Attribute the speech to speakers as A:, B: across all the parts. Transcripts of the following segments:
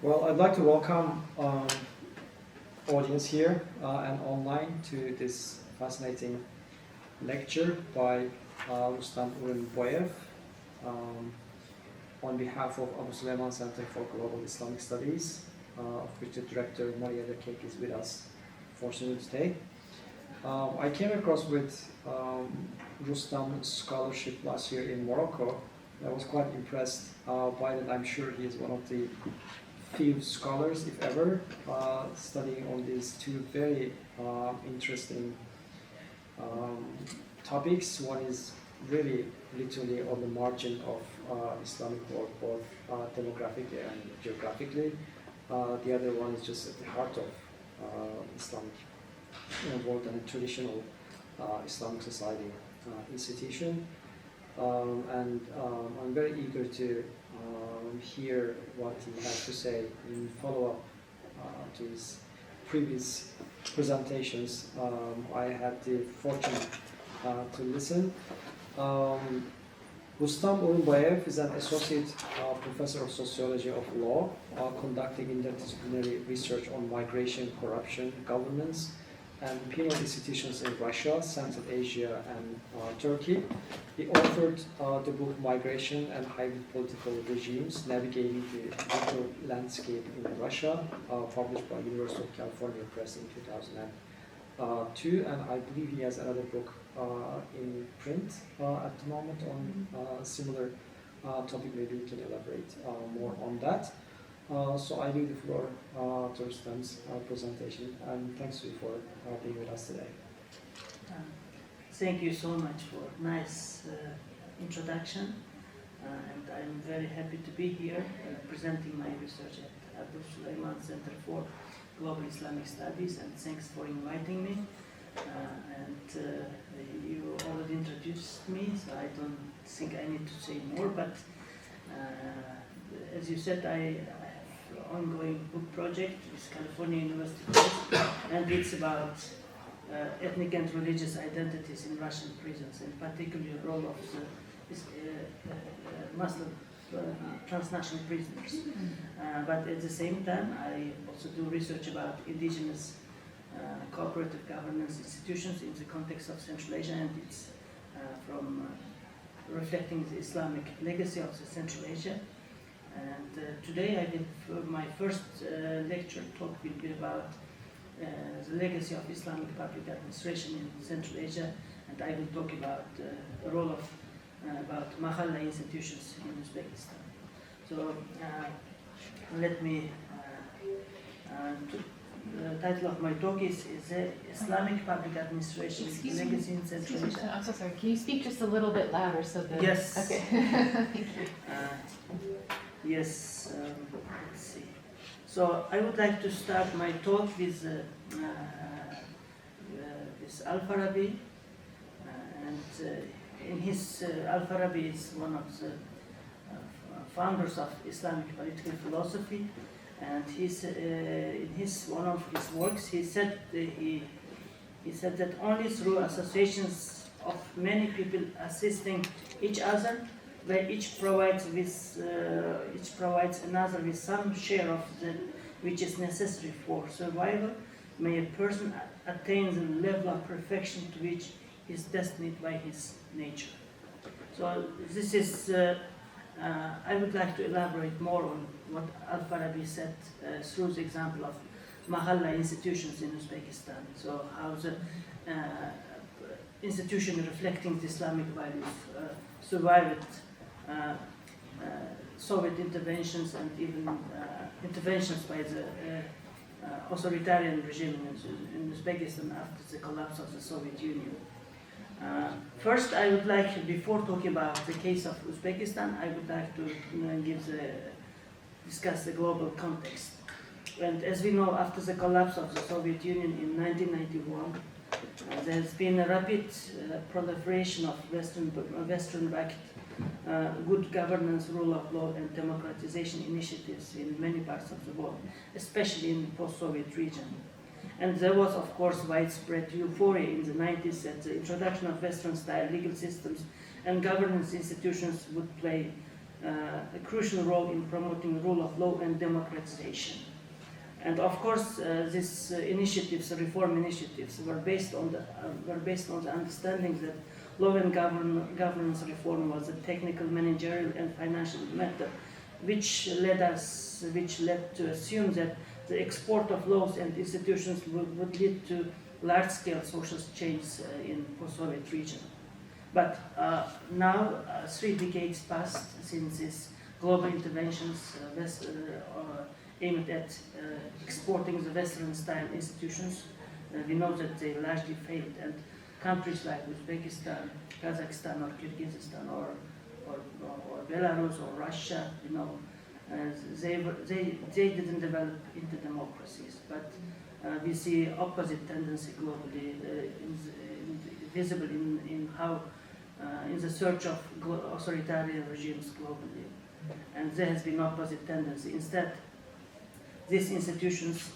A: Well, I'd like to welcome audience here and online to this fascinating lecture by Rustam Urinboyev on behalf of Abu Sulaiman Center for Global Islamic Studies, of which the director Maria Lekek is with us fortunately today. I came across with Rustam's scholarship last year in Morocco. I was quite impressed by that. I'm sure he is one of the few scholars, if ever, studying on these two very interesting topics. One is really literally on the margin of Islamic world, both demographically and geographically. The other one is just at the heart of Islamic world and traditional Islamic society institution. And I'm very eager to hear what he has to say in follow-up to his previous presentations. I had the fortune to listen. Rustam Urinboyev is an associate professor of sociology of law, conducting interdisciplinary research on migration, corruption, governance, and penal institutions in Russia, Central Asia, and Turkey. He authored the book Migration and Hybrid Political Regimes, Navigating the Digital Landscape in Russia, published by University of California Press in 2002, and I believe he has another book in print at the moment on a similar topic. Maybe we can elaborate more on that. So I leave the floor to Rustam's presentation, and thanks to you for being with us today.
B: Thank you so much for nice introduction, and I'm very happy to be here presenting my research at Abu Sulaiman Center for Global Islamic Studies, and thanks for inviting me. You already introduced me, so I don't think I need to say more, but as you said, I ongoing book project with California University Press, and it's about ethnic and religious identities in Russian prisons, and particularly the role of the Muslim transnational prisoners. But at the same time, I also do research about indigenous cooperative governance institutions in the context of Central Asia, and it's from reflecting the Islamic legacy of the Central Asia. And today I will, my first lecture talk will be about the legacy of Islamic Public Administration in Central Asia, and I will talk about the role of about Mahalla institutions in Uzbekistan. So let me, the title of my talk is Islamic Public Administration Legacy in Central Asia.
C: I'm so sorry, can you speak just a little bit louder so that...
B: Yes.
C: Okay. Thank you.
B: Yes, let's see. So I would like to start my talk with Al-Farabi, and in his Al-Farabi is one of the founders of Islamic political philosophy, and he's, in one of his works he said that only through associations of many people assisting each other, where each provides another with some share of the which is necessary for survival, may a person attain the level of perfection to which he is destined by his nature. So this is, I would like to elaborate more on what Al-Farabi said through the example of Mahalla institutions in Uzbekistan. So how the institution reflecting the Islamic values survived Soviet interventions and even interventions by the authoritarian regime in Uzbekistan after the collapse of the Soviet Union. First, I would like, before talking about the case of Uzbekistan, I would like to discuss the global context. And as we know, after the collapse of the Soviet Union in 1991, there's been a rapid proliferation of Western-backed good governance, rule of law, and democratization initiatives in many parts of the world, especially in the post-Soviet region. And there was, of course, widespread euphoria in the 90s that the introduction of Western-style legal systems and governance institutions would play a crucial role in promoting rule of law and democratization. And of course, these initiatives, reform initiatives, were based on the understanding that law and governance reform was a technical, managerial, and financial matter, which led to assume that the export of laws and institutions would lead to large-scale social change in post-Soviet region. But now, 3 decades passed since these global interventions aimed at exporting the Western-style institutions. We know that they largely failed, and countries like Uzbekistan, Kazakhstan, or Kyrgyzstan, or Belarus, or Russia, they didn't develop into democracies. But we see opposite tendency globally, visible in how in the search of authoritarian regimes globally, and there has been opposite tendency. Instead, these institutions,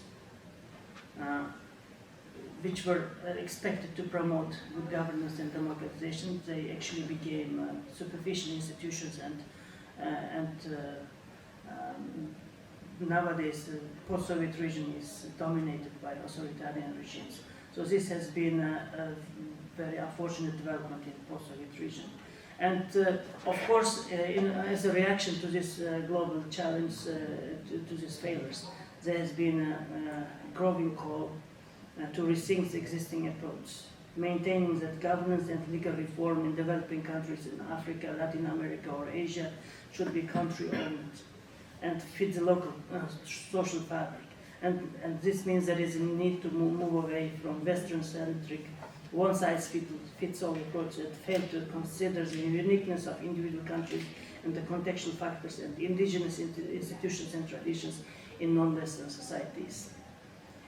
B: which were expected to promote good governance and democratization, they actually became superficial institutions, and nowadays the post-Soviet region is dominated by authoritarian regimes. So this has been a very unfortunate development in the post-Soviet region. And of course, as a reaction to this global challenge, to these failures, there has been a growing call to rethink the existing approach, maintaining that governance and legal reform in developing countries in Africa, Latin America, or Asia should be country-owned and fit the local social fabric. And this means there is a need to move away from Western-centric, one-size-fits-all approach that failed to consider the uniqueness of individual countries and the contextual factors and indigenous institutions and traditions in non-Western societies.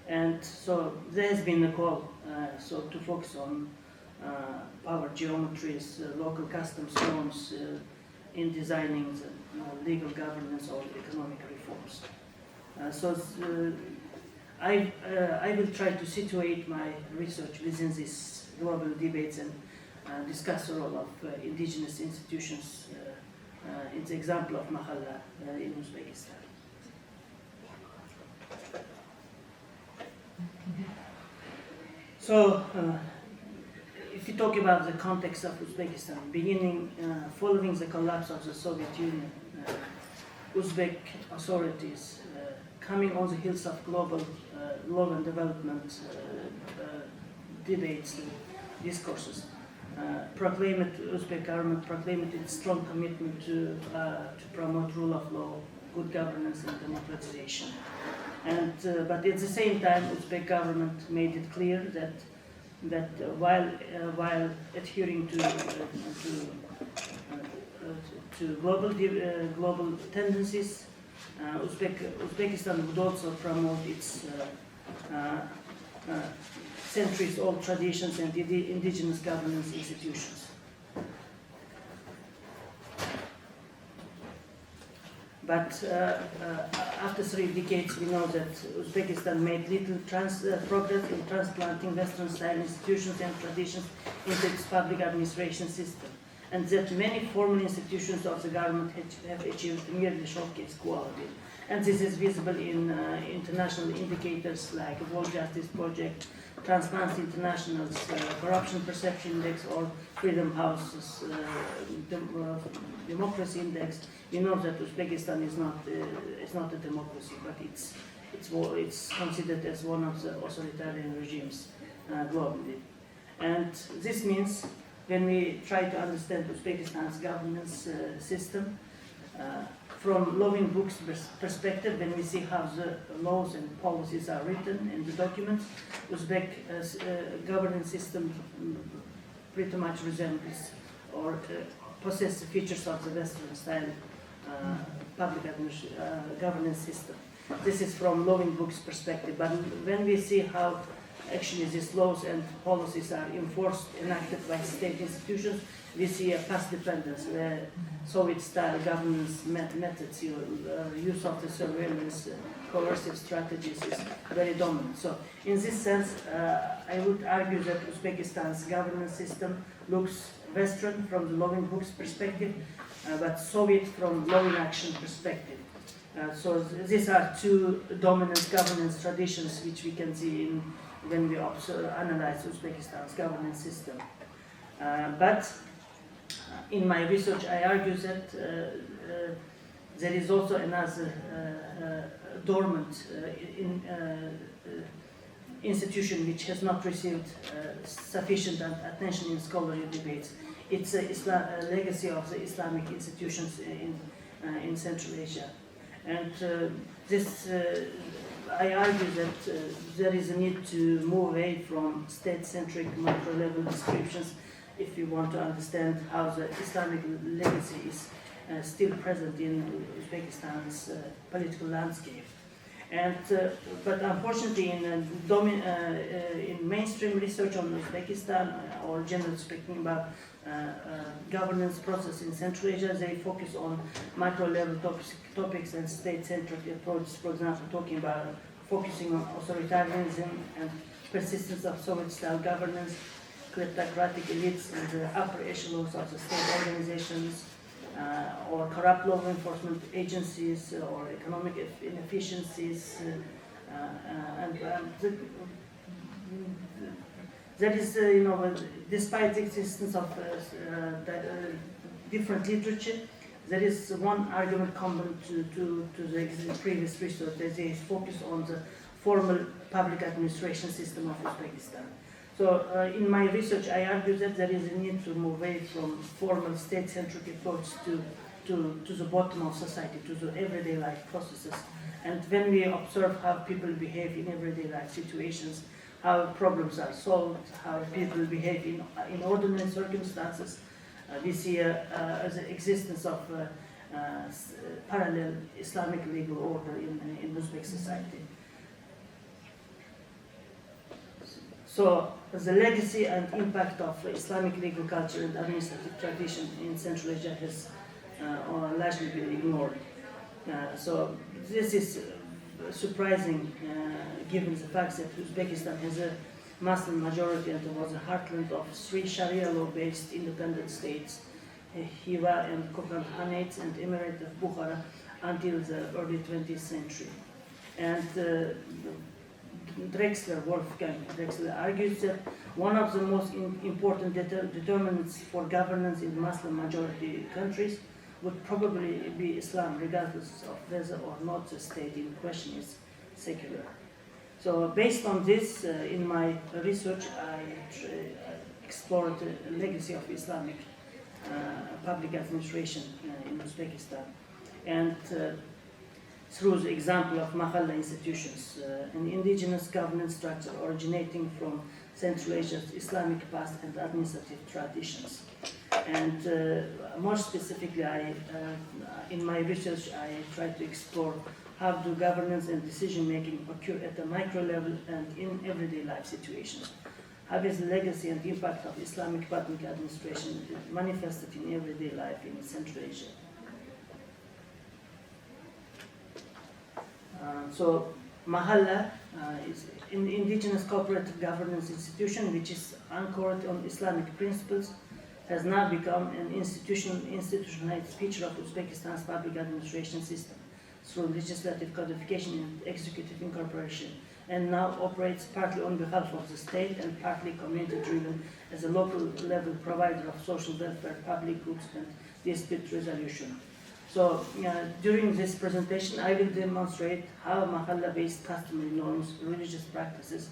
B: And so there has been a call to focus on power geometries, local customs norms in designing the legal governance or economic reforms. I will try to situate my research within these global debates and discuss the role of indigenous institutions. It's the example of Mahalla in Uzbekistan. So, if you talk about the context of Uzbekistan, following the collapse of the Soviet Union, Uzbek authorities, coming on the heels of global law and development debates and discourses, Uzbek government proclaimed its strong commitment to promote rule of law, good governance, and democratization. And but at the same time, Uzbek government made it clear that while adhering to global tendencies, Uzbekistan would also promote its centuries-old traditions and indigenous governance institutions. But after 3 decades, we know that Uzbekistan made little progress in transplanting Western-style institutions and traditions into its public administration system, and that many formal institutions of the government have achieved merely showcase quality. And this is visible in international indicators like World Justice Project, Transparency International's Corruption Perception Index, or Freedom House's Democracy Index. You know that Uzbekistan is not a democracy, but it's considered as one of the authoritarian regimes globally. And this means when we try to understand Uzbekistan's governance system, from law in books perspective, when we see how the laws and policies are written in the documents, Uzbek governance system pretty much resembles or possesses features of the Western-style public governance system. This is from law in books perspective, but when we see how actually these laws and policies are enacted by state institutions, we see a past dependence where Soviet-style governance methods, use of the surveillance, coercive strategies is very dominant. So in this sense, I would argue that Uzbekistan's governance system looks Western from the law in books perspective, but Soviet from law in action perspective. So these are two dominant governance traditions which we can see when we analyze Uzbekistan's governance system. But in my research, I argue that there is also another dormant institution which has not received sufficient attention in scholarly debates. It's a legacy of the Islamic institutions in Central Asia. And I argue that there is a need to move away from state-centric macro-level descriptions if we want to understand how the Islamic legacy is still present in Uzbekistan's political landscape. And but unfortunately, in mainstream research on Uzbekistan, or generally speaking about governance process in Central Asia, they focus on macro-level topics and state-centric approaches. For example, talking about focusing on authoritarianism and persistence of Soviet-style governance, kleptocratic elites and the upper echelons of the state organizations, or corrupt law enforcement agencies, or economic inefficiencies, that is, despite the existence of different literature, there is one argument common to the previous research, that they focus on the formal public administration system of Uzbekistan. So in my research, I argue that there is a need to move away from formal state-centric approach to the bottom of society, to the everyday life processes. And when we observe how people behave in everyday life situations, how problems are solved, how people behave in ordinary circumstances, we see the existence of parallel Islamic legal order in Uzbek society. So the legacy and impact of Islamic legal culture and administrative tradition in Central Asia has largely been ignored. So this is surprising given the fact that Uzbekistan has a Muslim majority and was a heartland of 3 Sharia law-based independent states, Khiva and Kokand Khanates and Emirate of Bukhara, until the early 20th century. And Wolfgang Drexler argues that one of the most important determinants for governance in Muslim majority countries would probably be Islam, regardless of whether or not the state in question is secular. So based on this, in my research, I explored the legacy of Islamic public administration in Uzbekistan. And through the example of Mahalla institutions, an indigenous governance structure originating from Central Asia's Islamic past and administrative traditions. And more specifically, in my research, I try to explore how do governance and decision-making occur at a micro level and in everyday life situations. How is the legacy and impact of Islamic public administration manifested in everyday life in Central Asia? So Mahalla is an indigenous cooperative governance institution which is anchored on Islamic principles, has now become an institutionalized feature of Uzbekistan's public administration system through legislative codification and executive incorporation, and now operates partly on behalf of the state and partly community-driven as a local level provider of social welfare, public goods and dispute resolution. So during this presentation, I will demonstrate how Mahalla-based customary norms, religious practices,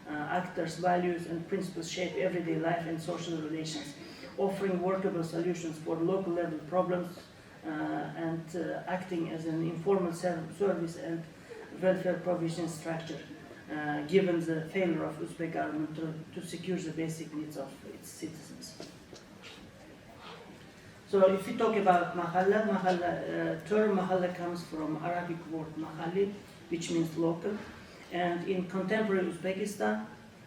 B: actors' values and principles shape everyday life and social relations, offering workable solutions for local level problems and acting as an informal service and welfare provision structure, given the failure of Uzbek government to secure the basic needs of its citizens. So if we talk about Mahalla, term Mahalla comes from Arabic word Mahalli, which means local. And in contemporary Uzbekistan,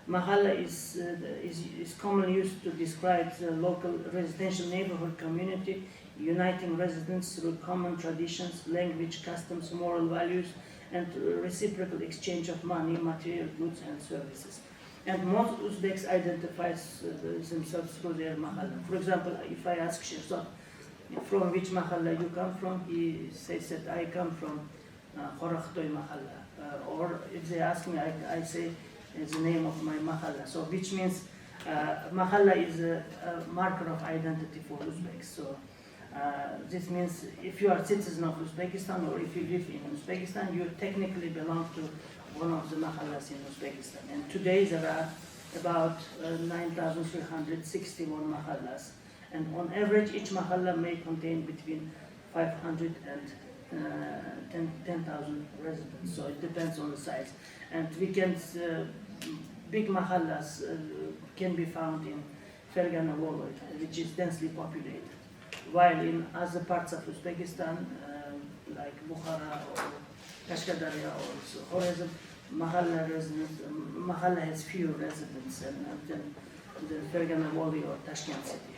B: Mahalla is commonly used to describe the local residential neighborhood community, uniting residents through common traditions, language, customs, moral values, and reciprocal exchange of money, material goods, and services. And most Uzbeks identifies themselves through their mahalla. For example, if I ask Shirzad, from which mahalla you come from, he says that I come from Khorakhtoi mahalla. Or if they ask me, I say it's the name of my mahalla. So which means mahalla is a marker of identity for Uzbeks. So this means if you are a citizen of Uzbekistan or if you live in Uzbekistan, you technically belong to one of the mahallas in Uzbekistan. And today there are about 9,361 mahallas. And on average, each mahalla may contain between 500 and 10,000 residents. So it depends on the size. And we can, big mahallas can be found in Fergana Volod, which is densely populated. While in other parts of Uzbekistan, like Bukhara or Kashkadarya or Khorazm, mahalla has fewer residents than the Fergana Valley or Tashkent city.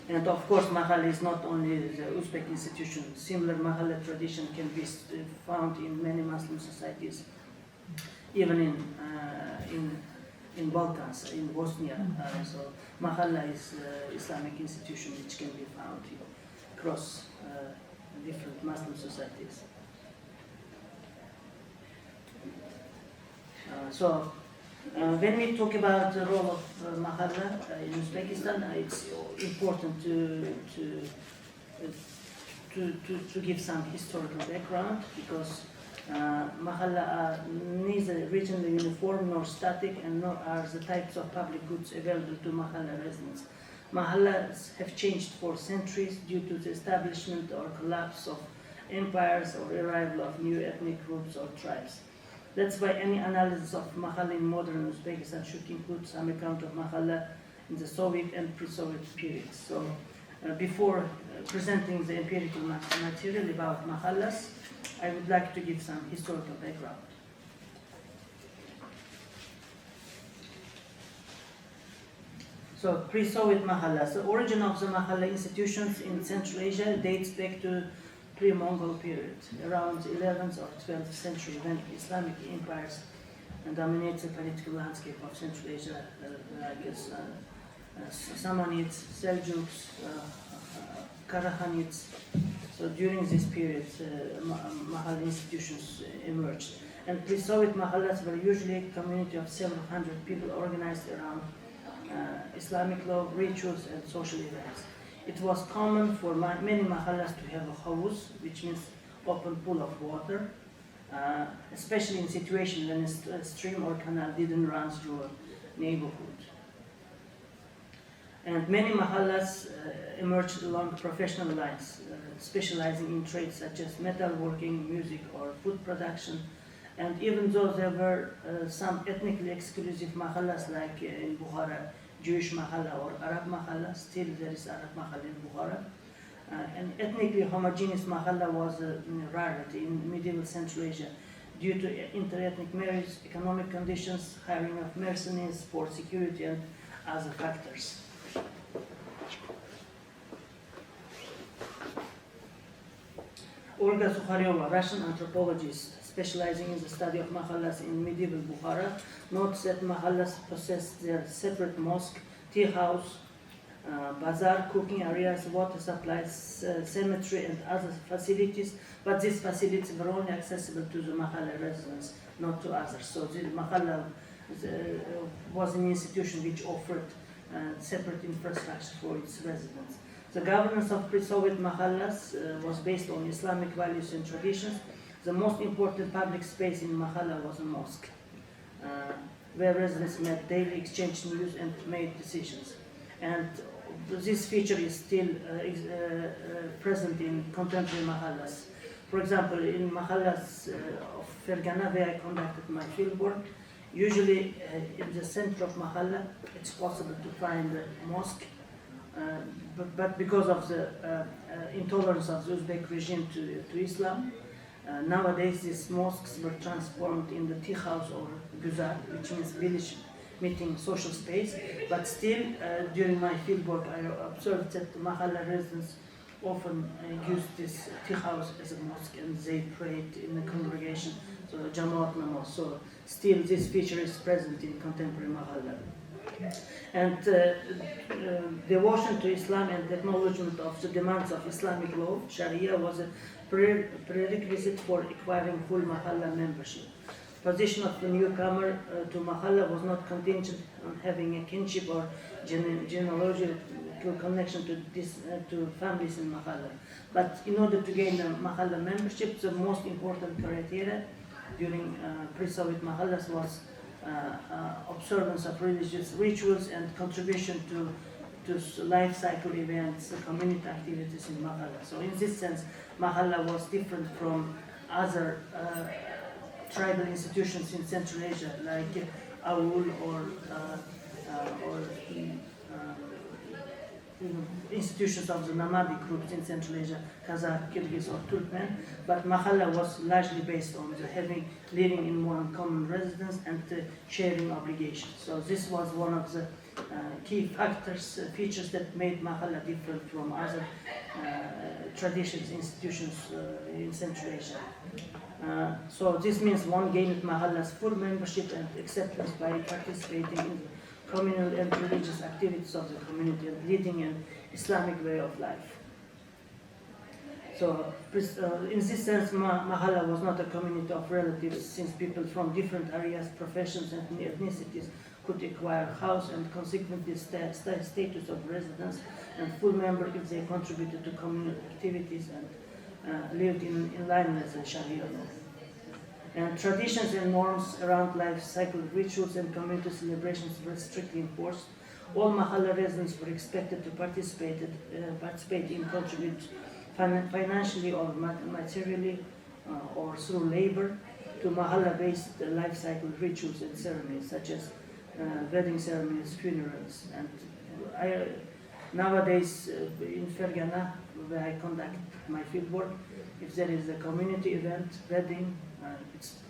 B: And of course, mahalla is not only the Uzbek institution. Similar mahalla tradition can be found in many Muslim societies, even in Balkans, in Bosnia. So mahalla is Islamic institution which can be found across different Muslim societies. When we talk about the role of mahalla in Uzbekistan, it's important to give some historical background because mahalla are neither regionally uniform nor static and nor are the types of public goods available to mahalla residents. Mahallas have changed for centuries due to the establishment or collapse of empires or arrival of new ethnic groups or tribes. That's why any analysis of mahalla in modern Uzbekistan should include some account of mahalla in the Soviet and pre-Soviet periods. So before presenting the empirical material about mahallas, I would like to give some historical background. So pre-Soviet mahallas. The origin of the mahalla institutions in Central Asia dates back to pre-Mongol period, around 11th or 12th century, when Islamic empires dominated the political landscape of Central Asia, like Samanids, Seljuks, Karakhanids. So during this period, mahalla institutions emerged. And pre-Soviet mahallas were usually a community of several hundred people organized around Islamic law, rituals, and social events. It was common for many mahallas to have a house, which means open pool of water, especially in situations when a stream or canal didn't run through a neighborhood. And many mahallas emerged along professional lines, specializing in trades such as metalworking, music, or food production. And even though there were some ethnically exclusive mahallas like in Bukhara, Jewish mahalla or Arab mahalla, still there is Arab mahalla in Bukhara. An ethnically homogeneous mahalla was a rarity in medieval Central Asia due to inter-ethnic marriage, economic conditions, hiring of mercenaries for security, and other factors. Olga Sukharyova, Russian anthropologist specializing in the study of mahallas in medieval Bukhara, notes that mahallas possess their separate mosque, tea house, bazaar, cooking areas, water supplies, cemetery, and other facilities, but these facilities were only accessible to the mahalla residents, not to others. So the mahalla was an institution which offered separate infrastructure for its residents. The governance of pre-Soviet mahallas was based on Islamic values and traditions. The most important public space in mahalla was a mosque, where residents met daily, exchanged news, and made decisions. And this feature is still present in contemporary mahallas. For example, in mahallas of Fergana, where I conducted my fieldwork, usually in the center of mahalla, it's possible to find a mosque. But because of the intolerance of the Uzbek regime to Islam, nowadays these mosques were transformed in the tea house or guzar, which means village meeting social space. But still, during my fieldwork, I observed that the mahalla residents often used this tea house as a mosque, and they prayed in the congregation, so Jamaat namaz. So still this feature is present in contemporary mahalla. And devotion to Islam and acknowledgement of the demands of Islamic law, Sharia, was a prerequisite for acquiring full mahalla membership. Position of the newcomer to mahalla was not contingent on having a kinship or genealogical connection to families in mahalla. But in order to gain the mahalla membership, the most important criteria during pre-Soviet mahallas was observance of religious rituals and contribution to life cycle events, community activities in mahalla. So in this sense, mahalla was different from other tribal institutions in Central Asia, like Aul or institutions of the nomadic groups in Central Asia, Kazakh, Kyrgyz, or Turkmen. But mahalla was largely based on the living in one common residence and sharing obligations. So this was one of the key factors, features that made mahalla different from other traditions, institutions in Central Asia. So this means one gained mahalla's full membership and acceptance by participating in communal and religious activities of the community and leading an Islamic way of life. So in this sense, mahalla was not a community of relatives, since people from different areas, professions and ethnicities could acquire house and consequently status of residence and full member if they contributed to communal activities and lived in line with the Sharia law. And traditions and norms around life cycle rituals and community celebrations were strictly enforced. All mahalla residents were expected to participate in, contribute financially or materially or through labor to mahalla-based life cycle rituals and ceremonies, such as wedding ceremonies, funerals. And nowadays in Fergana, where I conduct my fieldwork, if there is a community event, wedding,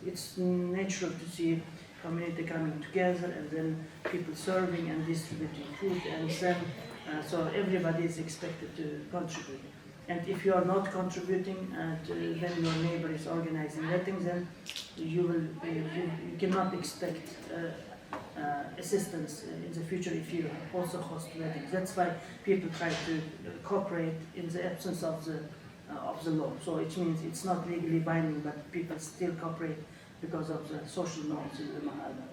B: it's natural to see community coming together and then people serving and distributing food, and then so everybody is expected to contribute. And if you are not contributing and then your neighbor is organizing weddings, then you cannot expect assistance in the future if you also host weddings. That's why people try to cooperate in the absence of the law. So it means it's not legally binding, but people still cooperate because of the social norms in the mahalla.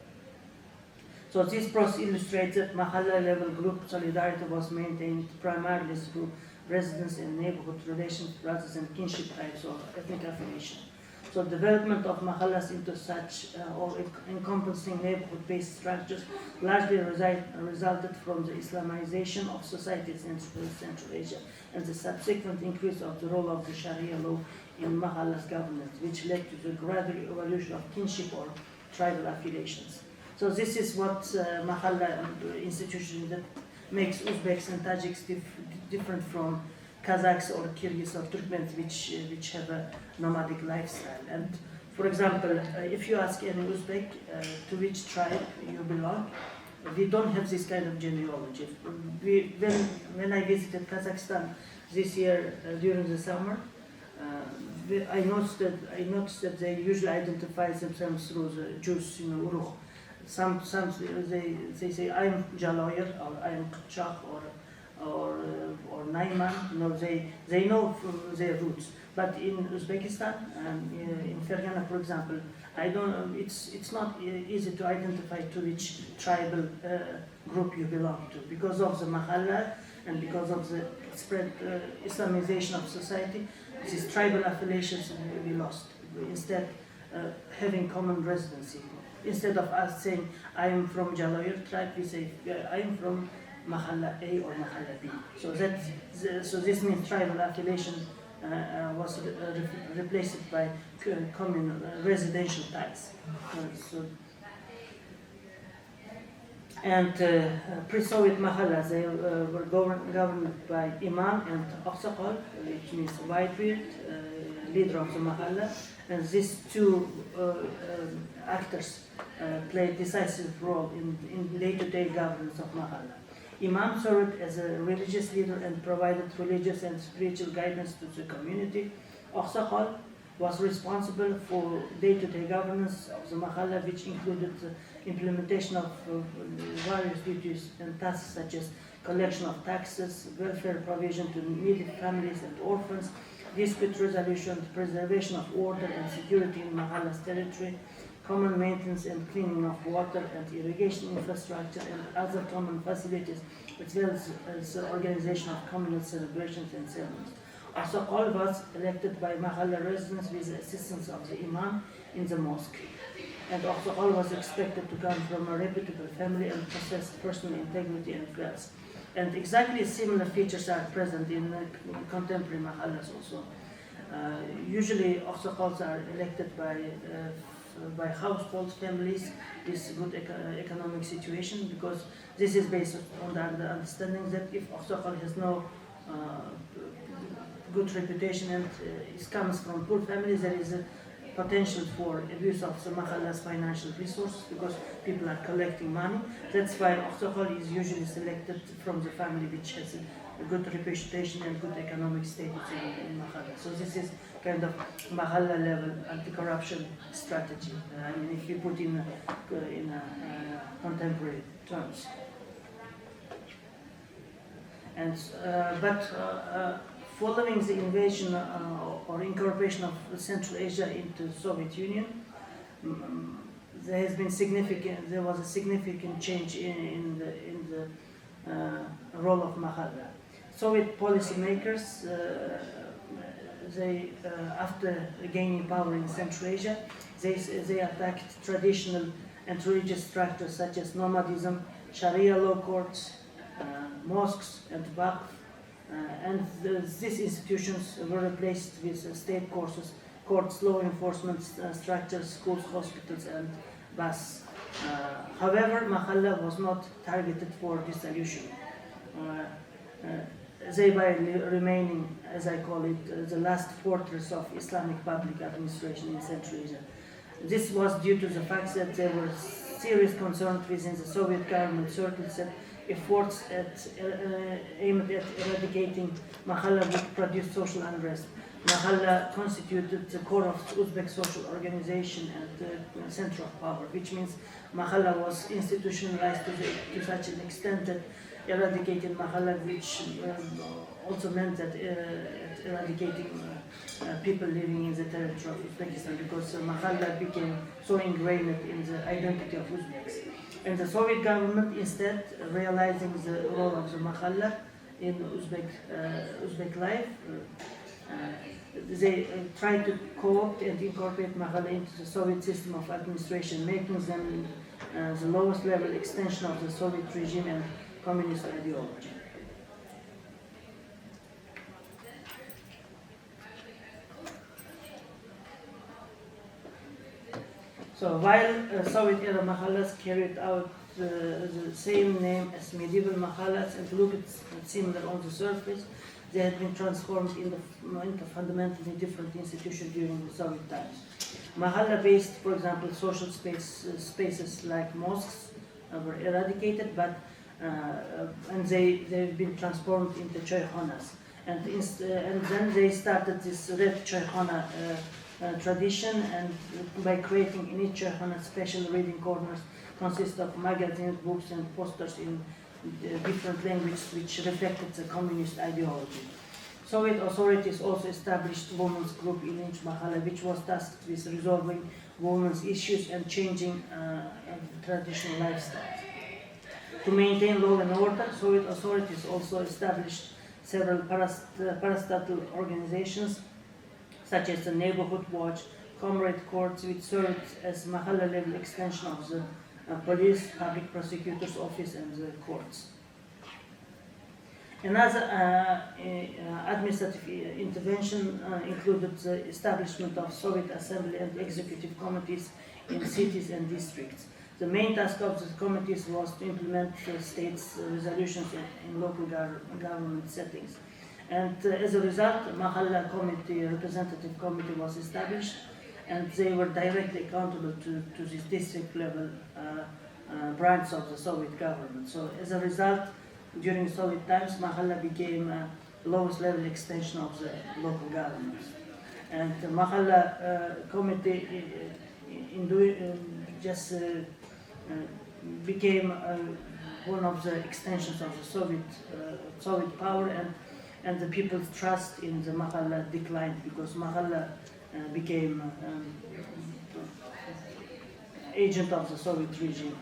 B: So this process illustrates that mahalla level group solidarity was maintained primarily through residence and neighborhood relations rather than kinship types or ethnic affiliation. So development of mahallas into such or encompassing neighborhood-based structures largely resulted from the Islamization of societies in Central Asia and the subsequent increase of the role of the Sharia law in mahallas governance, which led to the gradual evolution of kinship or tribal affiliations. So this is what mahalla institution that makes Uzbeks and Tajiks different from Kazakhs or Kyrgyz or Turkmens, which have a nomadic lifestyle. And for example, if you ask any Uzbek to which tribe you belong, we don't have this kind of genealogy. When I visited Kazakhstan this year during the summer, I noticed that they usually identify themselves through the Jews, Urukh. Some they say I am Jaloyer or I am Kipchak or Naiman. They know from their roots. But in Uzbekistan and in Fergana, for example, it's not easy to identify to which tribal group you belong to because of the mahalla and because of the spread Islamization of society. These tribal affiliations will be lost. Instead, having common residency. Instead of us saying, I am from Jaloyer tribe, we say, I am from Mahalla A or Mahalla B. So this means tribal affiliation was replaced by common residential ties. Pre-Soviet mahallas, they were governed by Imam and Oksakal, which means whitebeard, leader of the mahalla. And these two actors played decisive role in day-to-day governance of mahalla. Imam served as a religious leader and provided religious and spiritual guidance to the community. Oxakhal was responsible for day-to-day governance of the mahalla, which included the implementation of various duties and tasks such as collection of taxes, welfare provision to needy families and orphans, dispute resolution, preservation of order and security in mahalla's territory, common maintenance and cleaning of water and irrigation infrastructure and other common facilities, as well as the organization of communal celebrations and ceremonies. Also, all was elected by mahalla residents with the assistance of the imam in the mosque. And also all was expected to come from a reputable family and possess personal integrity and wealth. And exactly similar features are present in contemporary mahallas also. Usually, oxakhals are elected by household families with good economic situation, because this is based on the understanding that if oxakhal has no good reputation and it comes from poor families, there is a potential for abuse of the mahalla's financial resources because people are collecting money. That's why oxakhal is usually selected from the family which has a good reputation and good economic status in mahalla. So this is kind of mahalla level anti-corruption strategy. I mean, if you put in contemporary terms. And following the invasion or incorporation of Central Asia into the Soviet Union, there was a significant change in the role of mahalla. Soviet policymakers, after gaining power in Central Asia, they attacked traditional and religious structures such as nomadism, Sharia law courts, mosques, and Waqf. These institutions were replaced with state courts, law enforcement structures, schools, hospitals, and bus. However, mahalla was not targeted for dissolution, thereby remaining, as I call it, the last fortress of Islamic public administration in Central Asia. This was due to the fact that there were serious concerns within the Soviet government circles that efforts aimed at eradicating mahalla would produce social unrest. Mahalla constituted the core of Uzbek social organization and center of power, which means mahalla was institutionalized to such an extent that eradicating mahalla, which also meant that eradicating people living in the territory of Uzbekistan, because mahalla became so ingrained in the identity of Uzbeks. And the Soviet government, instead, realizing the role of the mahalla in Uzbek life, they tried to co-opt and incorporate mahalla into the Soviet system of administration, making them the lowest level extension of the Soviet regime and communist ideology. So while Soviet-era mahallas carried out the same name as medieval mahallas and looked similar on the surface, they had been transformed into fundamentally different institutions during the Soviet times. Mahalla-based, for example, social spaces like mosques were eradicated, but and they've been transformed into choykhanas. And then they started this red choykhana tradition, and by creating in each choykhana special reading corners consist of magazines, books, and posters in different languages which reflected the communist ideology. Soviet authorities also established women's group in each mahalla, which was tasked with resolving women's issues and changing traditional lifestyles. To maintain law and order, Soviet authorities also established several parastatal organizations, such as the Neighborhood Watch, Comrade Courts, which served as mahalla-level extension of the police, public prosecutor's office, and the courts. Another administrative intervention included the establishment of Soviet Assembly and Executive Committees in cities and districts. The main task of the committees was to implement the state's resolutions in local government settings. And as a result, Mahalla Committee, Representative Committee was established, and they were directly accountable to this district level branch of the Soviet government. So as a result, during Soviet times, mahalla became a lowest level extension of the local governments. And the mahalla committee became one of the extensions of the Soviet power, and the people's trust in the mahalla declined because mahalla became agent of the Soviet regime.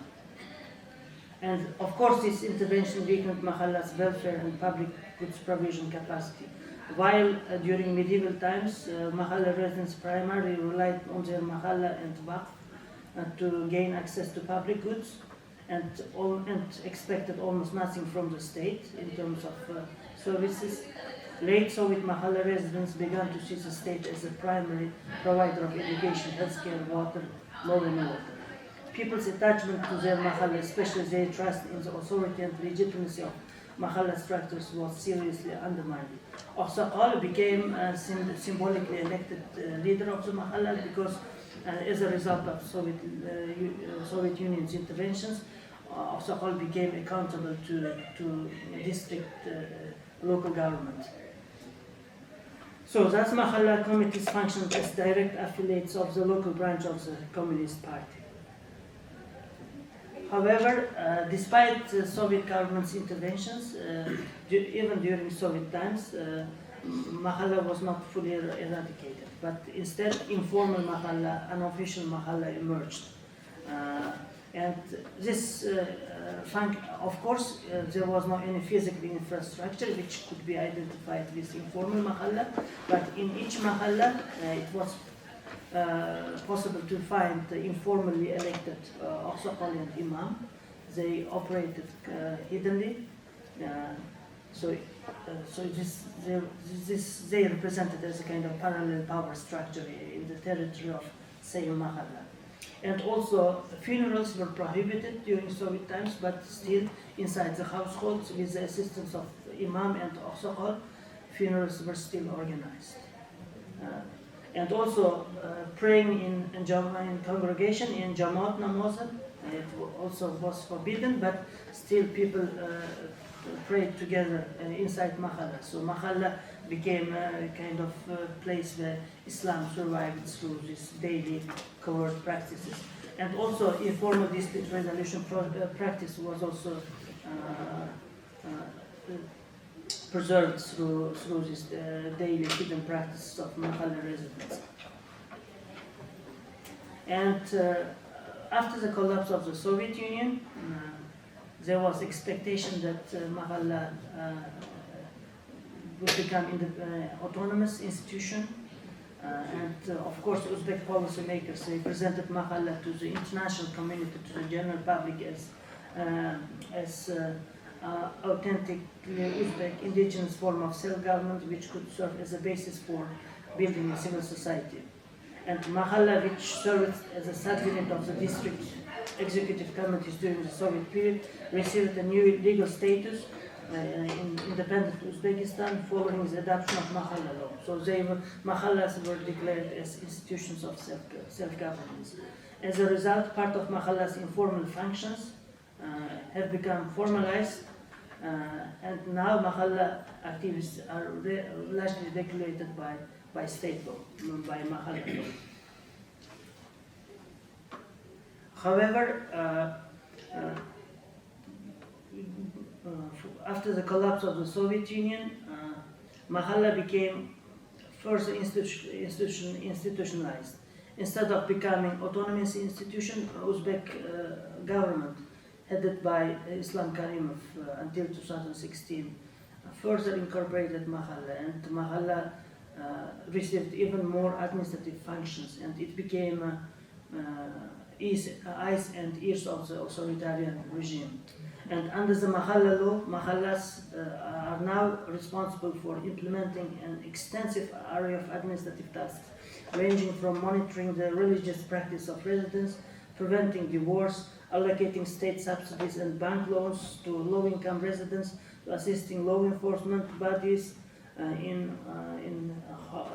B: And of course, this intervention weakened mahalla's welfare and public goods provision capacity. While during medieval times, mahalla residents primarily relied on their mahalla and waqf to gain access to public goods, and expected almost nothing from the state in terms of services. Late Soviet mahalla residents began to see the state as a primary provider of education, healthcare, water, law and order. People's attachment to their mahalla, especially their trust in the authority and legitimacy of mahalla structures, was seriously undermined. Oqsoqol became a symbolically elected leader of the mahalla because as a result of Soviet Union's interventions, Oqsoqol became accountable to district local government. So that's mahalla committees functioned as direct affiliates of the local branch of the Communist Party. However, despite the Soviet government's interventions, even during Soviet times, mahalla was not fully eradicated, but instead informal mahalla, unofficial mahalla emerged. And this, of course, there was no any physical infrastructure which could be identified with informal mahalla, but in each mahalla it was possible to find the informally elected Oqsoqol and Imam. They operated hiddenly, so they represented as a kind of parallel power structure in the territory of say mahalla. And also funerals were prohibited during Soviet times, but still inside the households with the assistance of Imam and Oqsoqol, funerals were still organized. And also praying in congregation in Jamaat namazan, it also was forbidden, but still people prayed together inside mahalla. So mahalla became a kind of place where Islam survived through these daily covert practices. And also informal dispute resolution practice was also preserved through this daily hidden practice of mahalla residents. And after the collapse of the Soviet Union, there was expectation that mahalla would become an autonomous institution. And of course, Uzbek policymakers presented mahalla to the international community, to the general public as authentic Uzbek indigenous form of self-government which could serve as a basis for building a civil society. And mahalla, which served as a sub-unit of the district executive committees during the Soviet period, received a new legal status in independent Uzbekistan following the adoption of mahalla law. So mahallas were declared as institutions of self-governance. As a result, part of mahalla's informal functions have become formalized, and now mahalla activities are largely regulated by state law, by mahalla law. However, after the collapse of the Soviet Union, mahalla became further institutionalized. Instead of becoming autonomous institution, Uzbek government, headed by Islam Karimov until 2016, further incorporated mahalla, and mahalla received even more administrative functions, and it became eyes and ears of the authoritarian regime. And under the mahalla law, mahallas are now responsible for implementing an extensive array of administrative tasks, ranging from monitoring the religious practice of residents, preventing divorce, allocating state subsidies and bank loans to low-income residents, to assisting law enforcement bodies in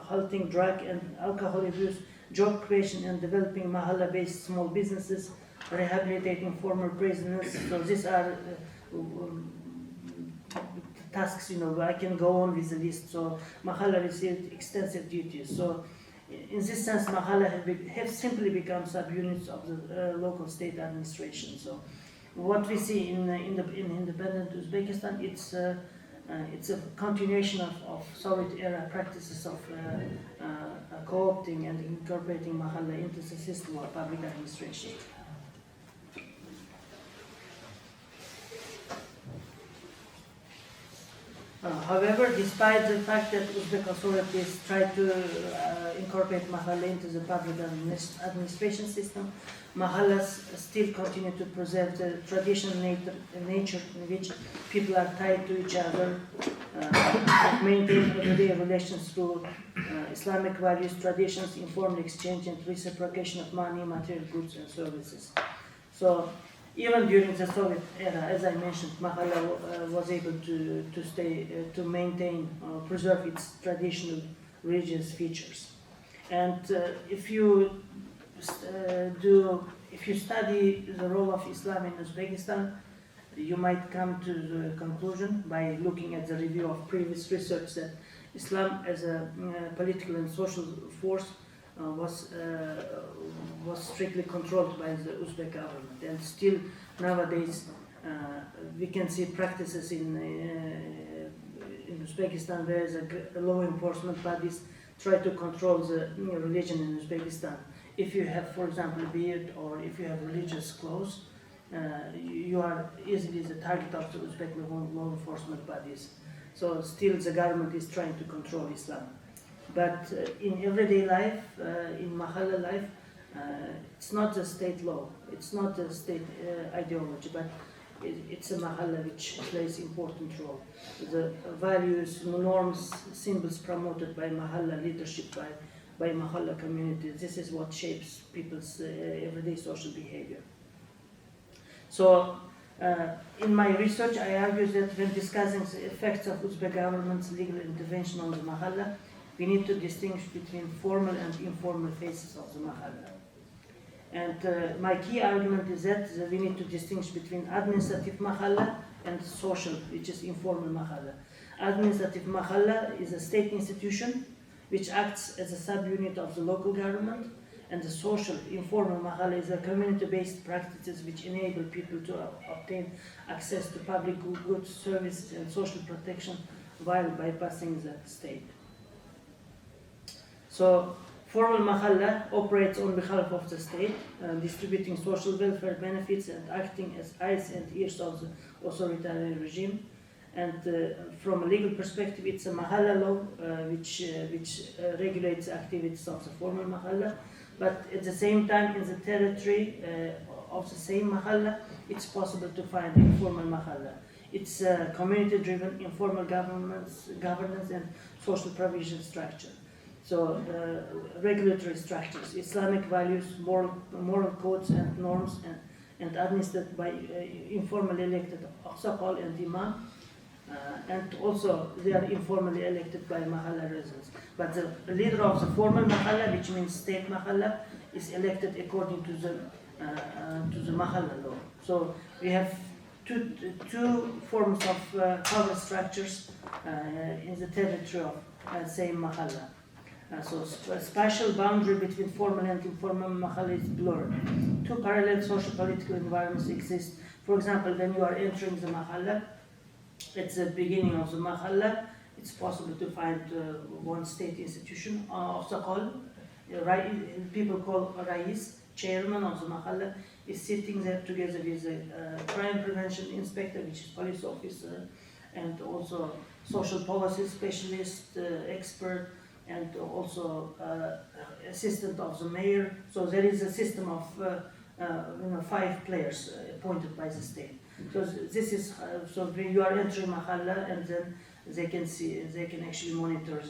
B: halting drug and alcohol abuse, job creation and developing mahalla-based small businesses, rehabilitating former prisoners. So these are tasks, I can go on with the list. So mahalla received extensive duties. So in this sense, mahalla have simply become subunits of the local state administration. So what we see in independent Uzbekistan, it's a continuation of Soviet-era practices of co-opting and incorporating mahalla into the system of public administration. However, despite the fact that Uzbek authorities tried to incorporate mahalla into the public administration system, mahallas still continue to preserve the traditional nature in which people are tied to each other, maintain everyday relations through Islamic values, traditions, informal exchange, and reciprocation of money, material goods, and services. So, even during the Soviet era, as I mentioned, mahalla was able to maintain, preserve its traditional religious features. And if you study the role of Islam in Uzbekistan, you might come to the conclusion by looking at the review of previous research that Islam as a political and social force was strictly controlled by the Uzbek government, and still nowadays we can see practices in Uzbekistan where the law enforcement bodies try to control the religion in Uzbekistan. If you have, for example, a beard or if you have religious clothes, you are easily the target of the Uzbek law enforcement bodies. So still the government is trying to control Islam. But in everyday life, in mahalla life, it's not a state law, it's not a state ideology, but it's a mahalla which plays important role. The values, norms, symbols promoted by mahalla leadership, by mahalla community, this is what shapes people's everyday social behavior. So, in my research, I argue that when discussing the effects of Uzbek government's legal intervention on the mahalla, we need to distinguish between formal and informal phases of the mahalla. And my key argument is that we need to distinguish between administrative mahalla and social, which is informal mahalla. Administrative mahalla is a state institution which acts as a subunit of the local government, and the social, informal mahalla is a community-based practices which enable people to obtain access to public goods, services, and social protection while bypassing the state. So, formal mahalla operates on behalf of the state, distributing social welfare benefits and acting as eyes and ears of the authoritarian regime. And from a legal perspective, it's a mahalla law which regulates activities of the formal mahalla. But at the same time, in the territory of the same mahalla, it's possible to find informal mahalla. It's a community-driven informal governance and social provision structure. So regulatory structures, Islamic values, moral codes and norms, and administered by informally elected aqsaqal and imam. And also they are informally elected by mahalla residents. But the leader of the formal mahalla, which means state mahalla, is elected according to the mahalla law. So we have two forms of power structures in the territory of same mahalla. So a spatial boundary between formal and informal mahalla is blurred. Two parallel social-political environments exist. For example, when you are entering the mahalla, at the beginning of the mahalla, it's possible to find one state institution of Saqal. People call Rais, chairman of the mahalla, is sitting there together with a crime prevention inspector, which is police officer, and also social policy specialist, expert, and also assistant of the mayor. So there is a system of 5 players appointed by the state. So this is so when you are entering mahalla, and then they can actually monitor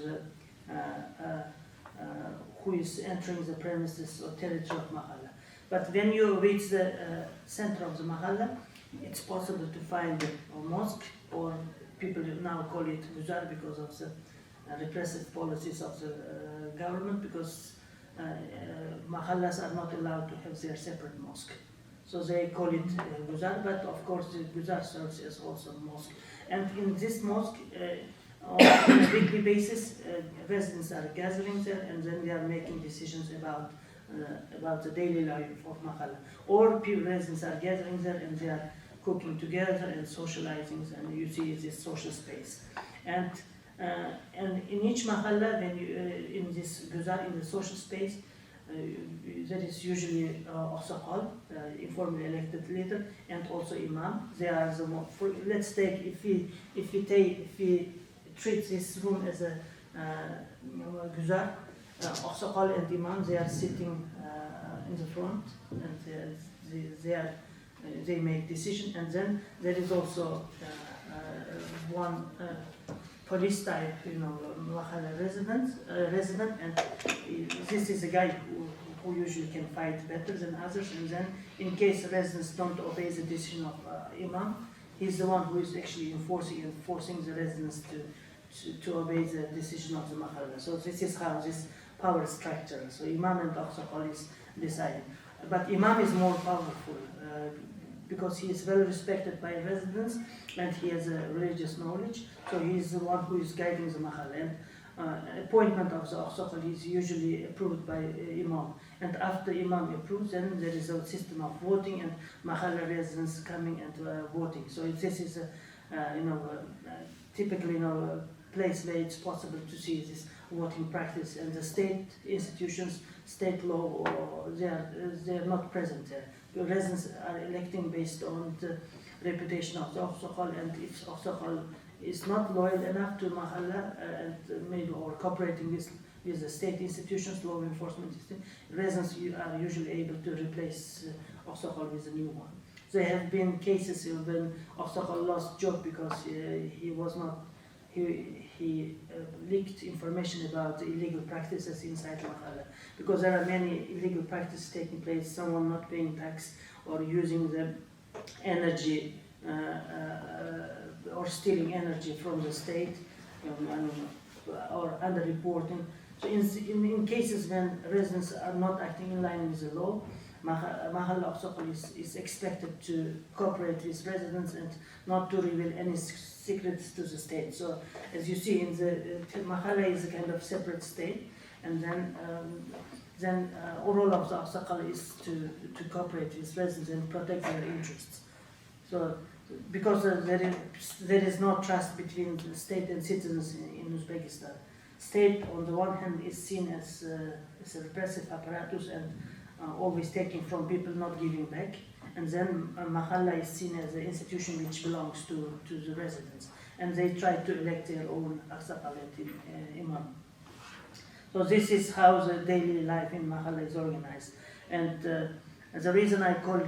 B: who is entering the premises or territory of mahalla. But when you reach the center of the mahalla, it's possible to find a mosque, or people now call it guzar because of the repressive policies of the government, because mahallas are not allowed to have their separate mosque. So they call it guzar, but of course the guzar serves as also mosque. And in this mosque, on a weekly basis, residents are gathering there, and then they are making decisions about the daily life of Mahalla. Or residents are gathering there and they are cooking together and socializing, and you see this social space. And in each Mahalla, when you, in this Guzar, in the social space, there is usually Oksakal, informally elected leader, and also Imam. They are the more, let's take, if we treat this room as a Guzar, Oksakal and Imam, they are sitting in the front, and they make decision. And then there is also one police type, Mahalla resident, and this is a guy who usually can fight better than others. And then, in case residents don't obey the decision of Imam, he's the one who is actually forcing the residents to obey the decision of the Mahalla. So this is how this power structure. So Imam and Oksakal is deciding. But Imam is more powerful because he is well respected by residents and he has a religious knowledge. So he is the one who is guiding the Mahalla. And appointment of the Oksakal is usually approved by Imam. And after Imam approves, then there is a system of voting and Mahalla residents coming and voting. So this is typically a place where it's possible to see this voting practice, and the state institutions, state law, they are not present there. The residents are electing based on the reputation of the Oksakal, and if Oksakal is not loyal enough to Mahalla and maybe or cooperating with the state institutions, law enforcement system, residents are usually able to replace Oksakal with a new one. There have been cases when Oksakal lost job because he leaked information about illegal practices inside Mahalla, because there are many illegal practices taking place, someone not paying tax or using the energy or stealing energy from the state, or underreporting. So in cases when residents are not acting in line with the law, Mahalla Oksakal is expected to cooperate with residents and not to reveal any secrets to the state. So as you see, in the Mahalla is a kind of separate state, and then role of the Oksakal is to cooperate with residents and protect their interests. So because there is no trust between the state and citizens in Uzbekistan. State on the one hand is seen as a repressive apparatus and always taking from people, not giving back. And then Mahalla is seen as an institution which belongs to the residents. And they try to elect their own Oksakal and Imam. So this is how the daily life in Mahalla is organized. And the reason I call it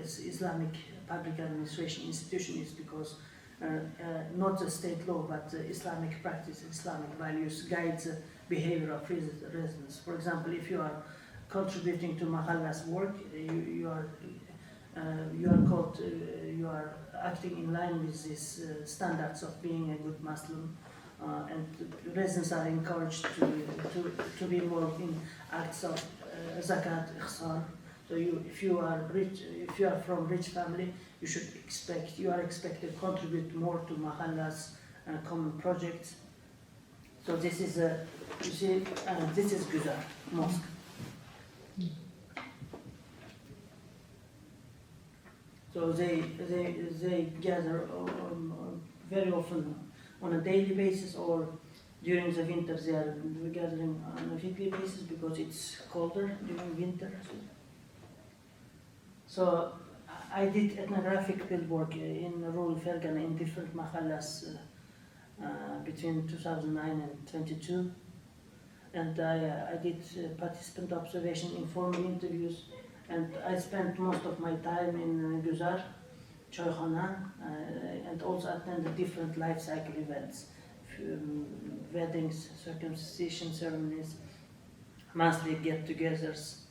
B: Islamic Public Administration institution is because not the state law, but Islamic practice, Islamic values guide the behavior of residents. For example, if you are contributing to Mahalla's work, you are acting in line with these standards of being a good Muslim, and residents are encouraged to be involved in acts of zakat, ihsan. So if you are from rich family, you are expected to contribute more to Mahalla's common projects. So this is this is Guzar mosque. So they gather very often on a daily basis, or during the winter they are gathering on a weekly basis because it's colder during winter. So I did ethnographic fieldwork in rural Fergana in different mahallas between 2009 and 22, and I did participant observation, informal interviews, and I spent most of my time in Guzar, Choykhana, and also attended different life cycle events, weddings, circumcision ceremonies, monthly get-togethers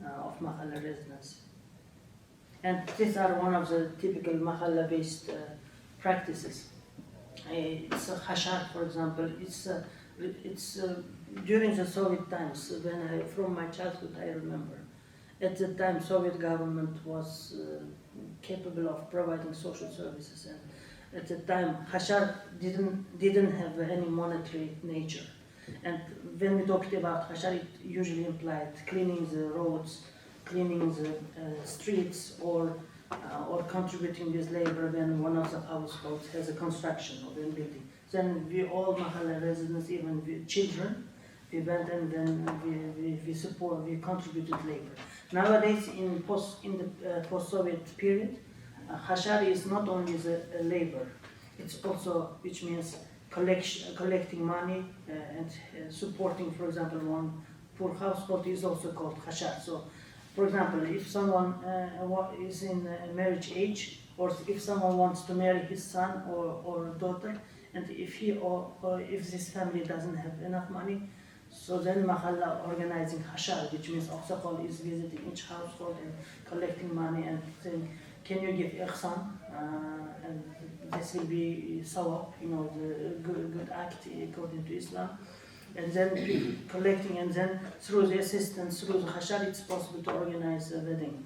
B: of Mahalla residents. And these are one of the typical Mahalla-based practices. It's a hashar, for example. It's during the Soviet times, from my childhood I remember. At the time, Soviet government was capable of providing social services, at the time, hashar didn't have any monetary nature. And when we talked about hashar, it usually implied cleaning the roads, cleaning the streets, or contributing with labor when one of the households has a construction or a building. Then we all Mahalla residents, even we children, we went and then we contributed labor. Nowadays, in the post-Soviet period, hashar is not only the labor, it's also, which means collecting money and supporting, for example, one poor household is also called hashar. So, for example, if someone is in marriage age, or if someone wants to marry his son or daughter, and if he or if this family doesn't have enough money, so then Mahalla organizing hashar, which means Oksakol is visiting each household and collecting money and saying, can you give ihsan? And this will be sawab, the good act according to Islam. And then collecting, and then through the assistance, through the hashar, it's possible to organize a wedding.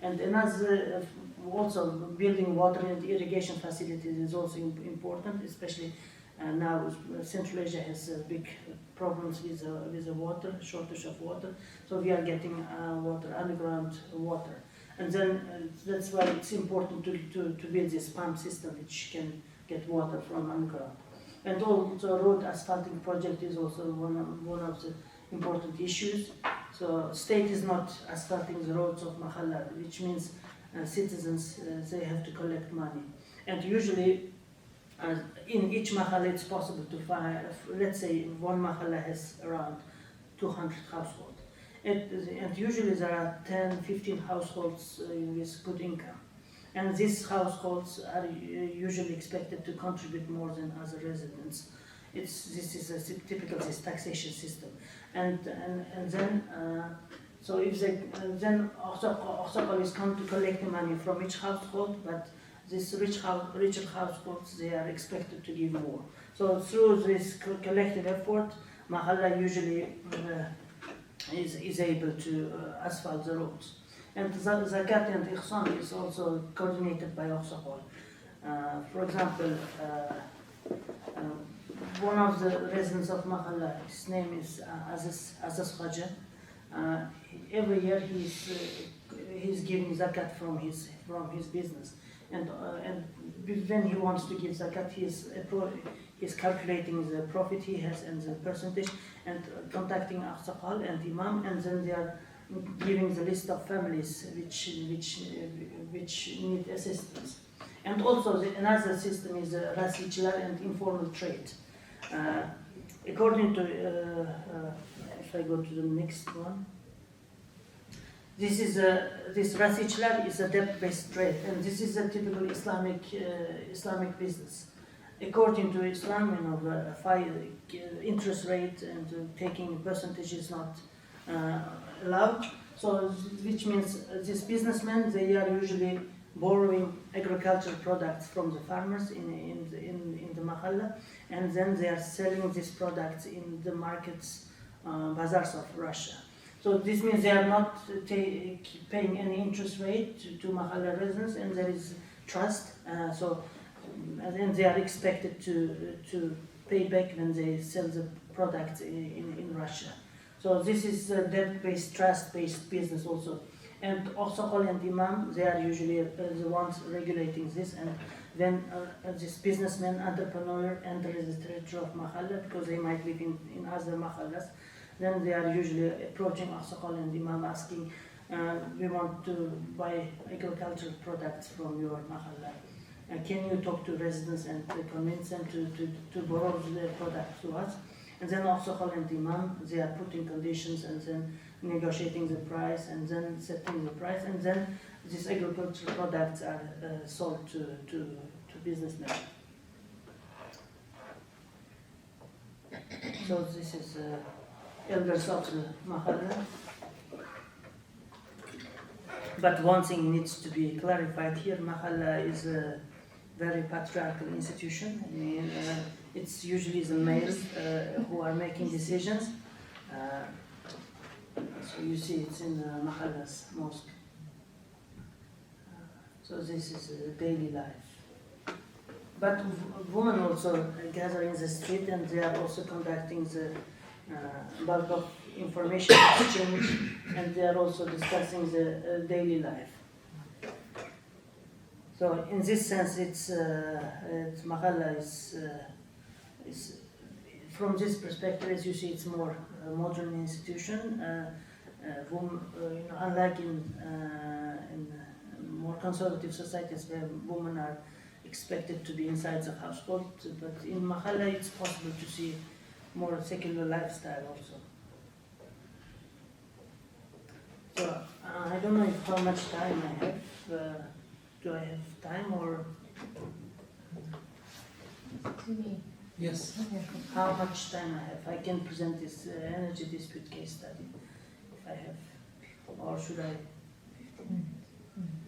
B: And another, also building water and irrigation facilities is also important, especially now Central Asia has big problems with the water, shortage of water. So we are getting water, underground water. And then that's why it's important to build this pump system which can get water from underground. And also road asphalting project is also one of the important issues. So state is not asphalting the roads of Mahalla, which means citizens, they have to collect money. And usually in each Mahalla it's possible to find, let's say one Mahalla has around 200 households. And usually there are 10, 15 households with good income. And these households are usually expected to contribute more than other residents. This is a typical taxation system. And then, so if they, then Oksakol is come to collect the money from each household, but these richer households, they are expected to give more. So through this collective effort, Mahalla usually is able to asphalt the roads. And Zakat and Ihsan is also coordinated by Oksakol. For example, one of the residents of Mahalla, his name is Aziz Khaja. Every year he's giving Zakat from his business. And when he wants to give Zakat, he's calculating the profit he has and the percentage, and contacting Oksakol and Imam, and then they are giving the list of families which need assistance. And also another system is Rasichlar and informal trade. According to, if I go to the next one, this Rasichlar is a debt-based trade, and this is a typical Islamic business. According to Islam, interest rate and taking a percentage is not allowed. So, which means these businessmen, they are usually borrowing agricultural products from the farmers in the Mahalla, and then they are selling these products in the markets, bazaars of Russia. So this means they are not paying any interest rate to Mahalla residents, and there is trust. And they are expected to pay back when they sell the products in Russia. So this is a debt-based, trust-based business also. And Oksakol and Imam, they are usually the ones regulating this. And then this businessman, entrepreneur enters the territory of Mahalla, because they might live in other Mahallas. Then they are usually approaching Oksakol and Imam asking, we want to buy agricultural products from your Mahalla. Can you talk to residents and convince them to borrow their products to us? And then Oksakol and Imam, they are putting conditions and then negotiating the price and then setting the price, and then these agricultural products are sold to businessmen. So this is elders of the Mahalla. But one thing needs to be clarified here: Mahalla is a very patriarchal institution. I mean, it's usually the males who are making decisions. So you see, it's in Mahalla's mosque. So this is daily life. but women also gather in the street, and they are also conducting the bulk of information exchange, and they are also discussing the daily life. So in this sense, Mahalla is from this perspective, as you see, it's more modern institution. Unlike in more conservative societies where women are expected to be inside the household, but in Mahalla it's possible to see more secular lifestyle also. So I don't know how much time I have. Do I have time or
C: To me.
A: Yes.
C: Okay.
B: how much time I have? I can present this energy dispute case study if I have, or should I?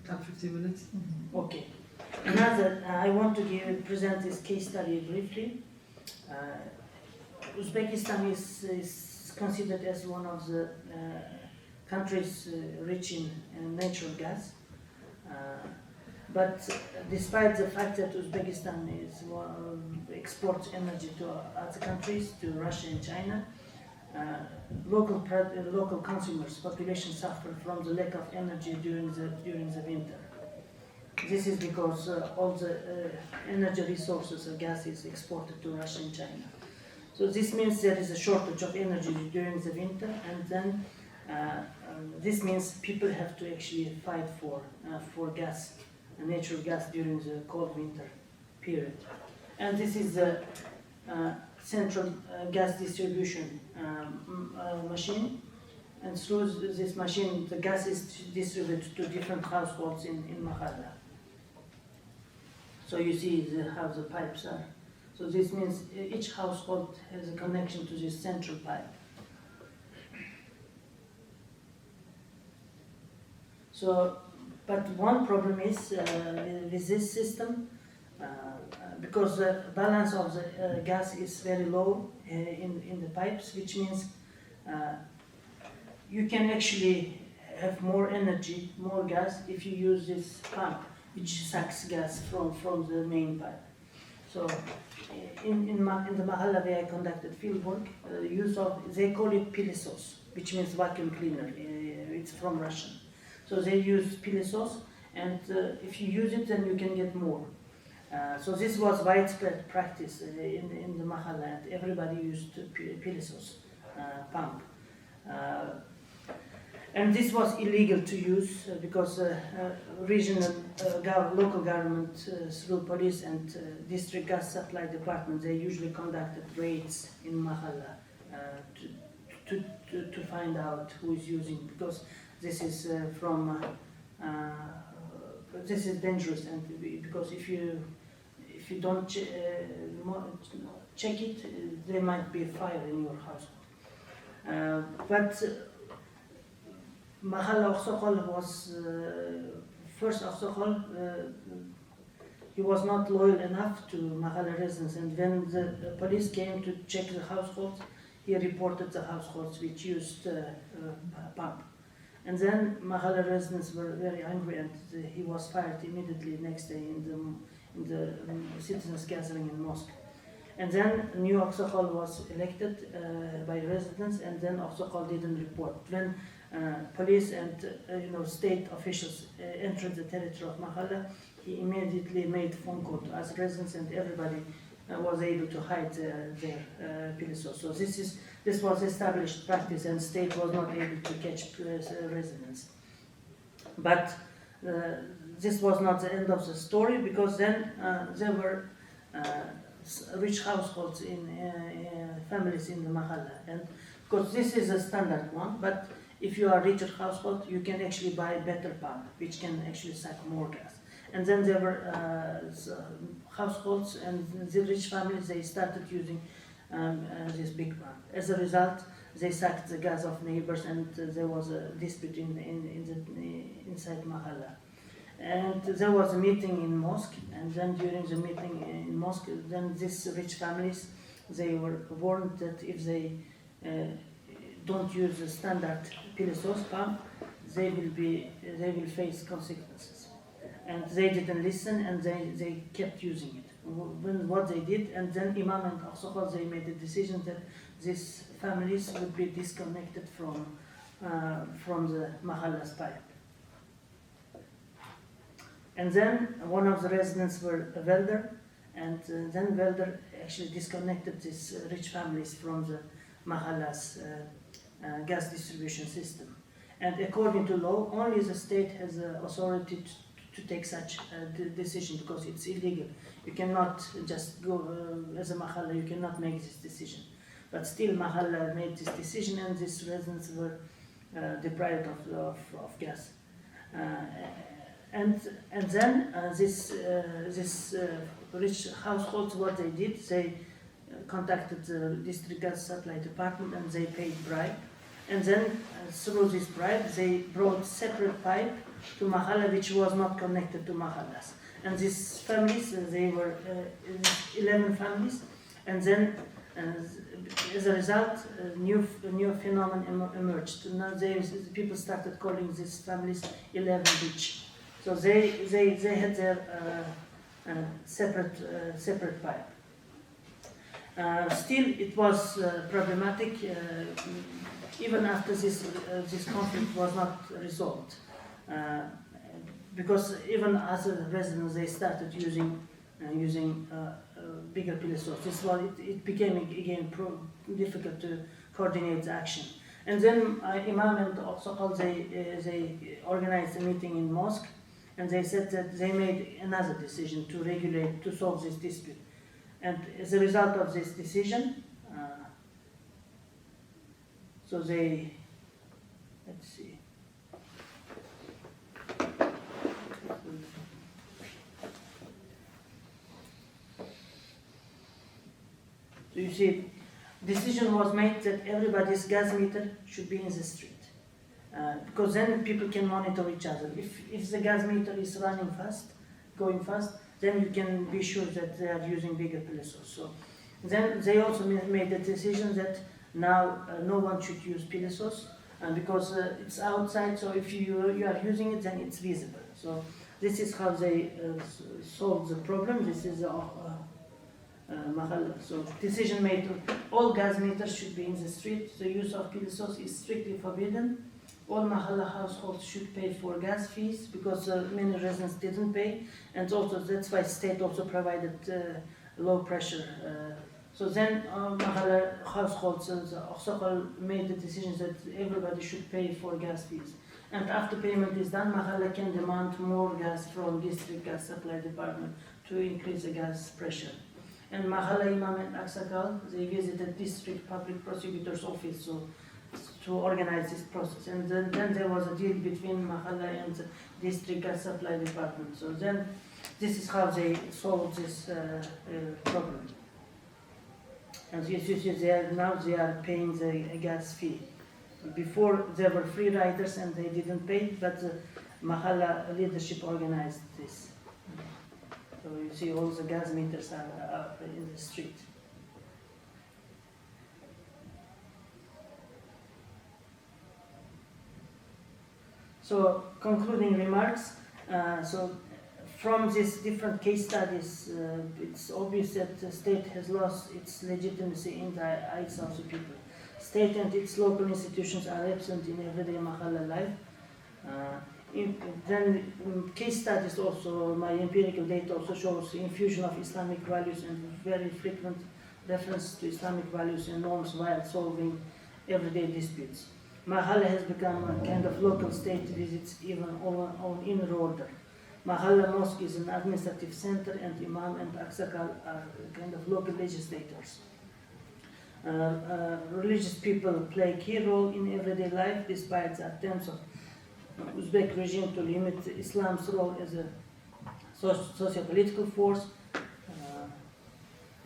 A: 10-15 minutes.
B: Okay. Another, I want to present this case study briefly. Uzbekistan is considered as one of the countries rich in natural gas. But despite the fact that Uzbekistan exports energy to other countries, to Russia and China, local consumers, population suffer from the lack of energy during the winter. This is because all the energy resources of gas is exported to Russia and China. So this means there is a shortage of energy during the winter, and then this means people have to actually fight for gas, natural gas during the cold winter period. And this is the central gas distribution machine, and through this machine the gas is distributed to different households in Mahalla. So you see how the pipes are. So this means each household has a connection to this central pipe. So, but one problem is with this system, because the balance of the gas is very low in the pipes, which means you can actually have more energy, more gas, if you use this pump, which sucks gas from the main pipe. So in the Mahalla where I conducted field work, they call it pilisos, which means vacuum cleaner. It's from Russian. So they use pilisos, and if you use it, then you can get more. So this was widespread practice in the Mahalla, and everybody used pilisos pump. And this was illegal to use because regional, local government through police and district gas supply department, they usually conducted raids in Mahalla to find out who is using, because this is this is dangerous, and because if you don't check it, there might be a fire in your household. But Mahalla Oxokhol was first Oxokhol. He was not loyal enough to Mahalla residents, and when the police came to check the households, he reported the households which used pump. And then Mahalla residents were very angry, and he was fired immediately next day in the citizens gathering in mosque. And then new Oxokhol was elected by residents, and then Oxokhol didn't report. When police and state officials entered the territory of Mahalla, he immediately made phone call to us residents, and everybody was able to hide their pilisos. So this was established practice, and state was not able to catch residents. But this was not the end of the story, because then there were rich households in families in the Mahalla, and because this is a standard one, but if you are a richer household, you can actually buy a better pump, which can actually suck more gas. And then there were households and the rich families, they started using this big pump. As a result, they sucked the gas of neighbors, and there was a dispute inside Mahalla. And there was a meeting in mosque, and then during the meeting in mosque, then these rich families, they were warned that if they don't use the standard pilisos pump, they will face consequences. And they didn't listen, and they kept using it. what they did, and then Imam and Aqsaqal, they made the decision that these families would be disconnected from the Mahalla's pipe. And then one of the residents were a welder, and then welder actually disconnected these rich families from the Mahalla's gas distribution system. And according to law, only the state has the authority to take such a decision, because it's illegal. You cannot just go as a Mahalla, you cannot make this decision. But still Mahalla made this decision, and these residents were deprived of gas. And then this rich households, what they did, they contacted the district gas supply department, and they paid bribe. And then through this bribe, they brought separate pipe to Mahalla, which was not connected to Mahallas. And these families, they were 11 families, and then as a result, a new phenomenon emerged. Now people started calling these families 11 rich. So they had their separate pipe. Still, it was problematic even after this conflict was not resolved, because even as a residents they started using bigger pilisos. This was it became again difficult to coordinate the action. And then Imam and Aqsaqal they organized a meeting in mosque, and they said that they made another decision to solve this dispute. And as a result of this decision, so they, let's see. So you see, decision was made that everybody's gas meter should be in the street. Because then people can monitor each other. If the gas meter is running fast, going fast, then you can be sure that they are using bigger pilisos. So then they also made the decision that now no one should use pilisos, because it's outside, so if you are using it, then it's visible. So this is how they solved the problem. This is Mahalla. So decision made, all gas meters should be in the street. The use of pilisos is strictly forbidden. All Mahalla households should pay for gas fees, because many residents didn't pay, and also that's why state also provided low pressure. So then Mahalla households, Aqsaqal made the decision that everybody should pay for gas fees. And after payment is done, Mahalla can demand more gas from district gas supply department to increase the gas pressure. And Mahalla Imam and Aqsaqal, they visited district public prosecutor's office to organize this process. And then there was a deal between Mahalla and the district gas supply department. So then this is how they solved this problem. And as you see, now they are paying the gas fee. Before there were free riders and they didn't pay, but the Mahalla leadership organized this. So you see all the gas meters are in the street. So concluding remarks, so from these different case studies, it's obvious that the state has lost its legitimacy in the eyes of the people. State and its local institutions are absent in everyday Mahalla life. Then case studies also, my empirical data also shows the infusion of Islamic values and very frequent reference to Islamic values and norms while solving everyday disputes. Mahalla has become a kind of local state visits even on inner order. Mahalla Mosque is an administrative center, and Imam and Aqsaqal are kind of local legislators. Religious people play a key role in everyday life, despite the attempts of Uzbek regime to limit Islam's role as a socio-political force.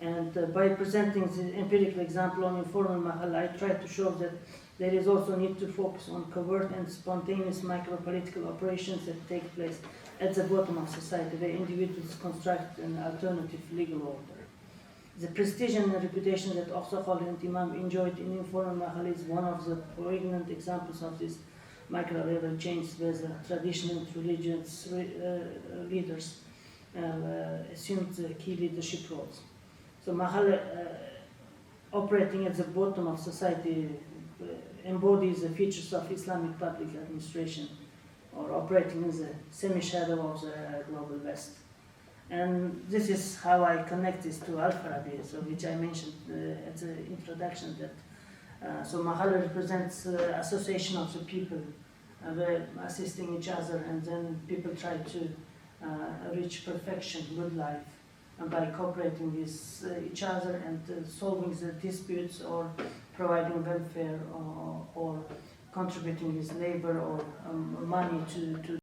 B: And by presenting the empirical example on informal Mahalla, I try to show that there is also need to focus on covert and spontaneous micro-political operations that take place at the bottom of society, where individuals construct an alternative legal order. The prestige and reputation that Aqsaqal and Imam enjoyed in informal Mahalla is one of the poignant examples of this micro-level change, where the traditional religious leaders assumed key leadership roles. So Mahalla, operating at the bottom of society, embodies the features of Islamic public administration, or operating in the semi-shadow of the global West. And this is how I connect this to Al-Farabi, so which I mentioned at the introduction, that so Mahalla represents association of the people, assisting each other, and then people try to reach perfection, good life, and by cooperating with each other and solving the disputes, or providing welfare, or contributing his labor or money to